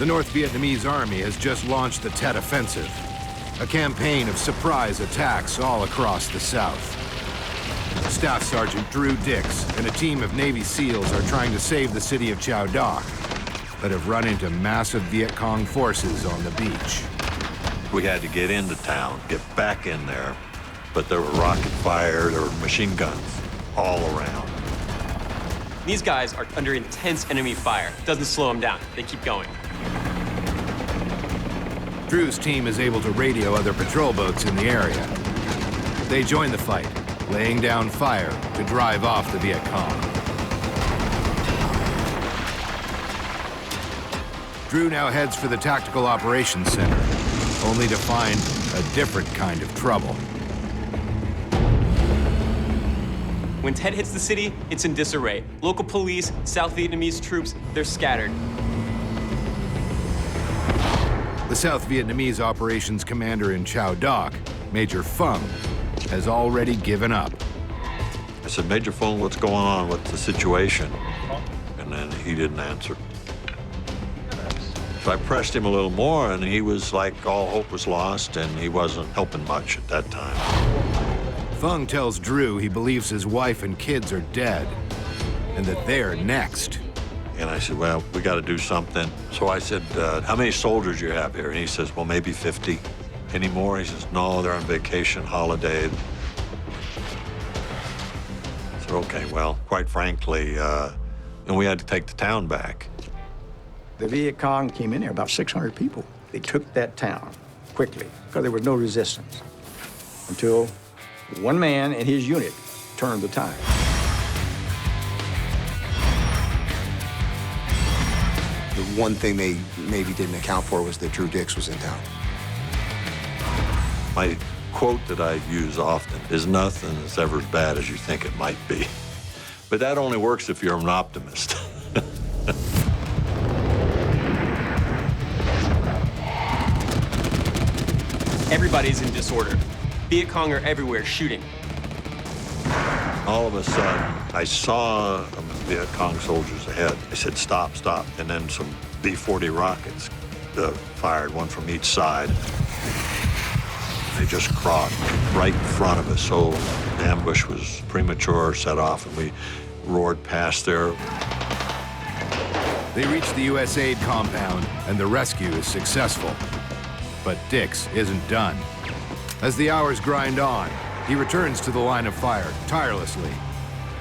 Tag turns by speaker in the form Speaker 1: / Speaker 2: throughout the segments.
Speaker 1: The North Vietnamese army has just launched the Tet Offensive, a campaign of surprise attacks all across the South. Staff Sergeant Drew Dix and a team of Navy SEALs are trying to save the city of Chao Doc, but have run into massive Vietcong forces on the beach.
Speaker 2: We had to get into town, get back in there, but there were rocket fire, there were machine guns all around.
Speaker 3: These guys are under intense enemy fire. Doesn't slow them down. They keep going.
Speaker 1: Drew's team is able to radio other patrol boats in the area. They join the fight, laying down fire to drive off the Vietcong. Drew now heads for the Tactical Operations Center, only to find a different kind of trouble.
Speaker 3: When Tet hits the city, it's in disarray. Local police, South Vietnamese troops, they're scattered.
Speaker 1: The South Vietnamese operations commander in Chao Doc, Major Phung, has already given up.
Speaker 2: I said, Major Phung, what's going on? What's the situation? And then he didn't answer. So I pressed him a little more, and he was like all hope was lost, and he wasn't helping much at that time.
Speaker 1: Phung tells Drew he believes his wife and kids are dead, and that they're next.
Speaker 2: And I said, well, we got to do something. So I said, how many soldiers do you have here? And he says, well, maybe 50. Any more? He says, no, they're on vacation, holiday. I said, okay, well, quite frankly, and we had to take the town back.
Speaker 4: The Vietcong came in there, about 600 people. They took that town quickly because there was no resistance until one man and his unit turned the tide.
Speaker 5: The one thing they maybe didn't account for was that Drew Dix was in town.
Speaker 2: My quote that I use often is, nothing is ever as bad as you think it might be. But that only works if you're an optimist.
Speaker 3: Everybody's in disorder. Vietcong are everywhere, shooting.
Speaker 2: All of a sudden, I saw Vietcong soldiers ahead. I said, stop, stop. And then some B-40 rockets fired, one from each side. They just crossed right in front of us. So the ambush was premature, set off, and we roared past there.
Speaker 1: They reach the U.S. aid compound, and the rescue is successful. But Dix isn't done. As the hours grind on, he returns to the line of fire tirelessly,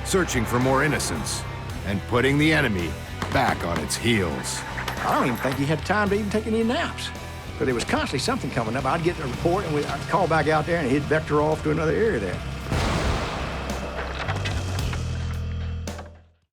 Speaker 1: searching for more innocents and putting the enemy back on its heels.
Speaker 4: I don't even think he had time to even take any naps, because there was constantly something coming up. I'd get a report, and I'd call back out there, and he'd vector off to another area there.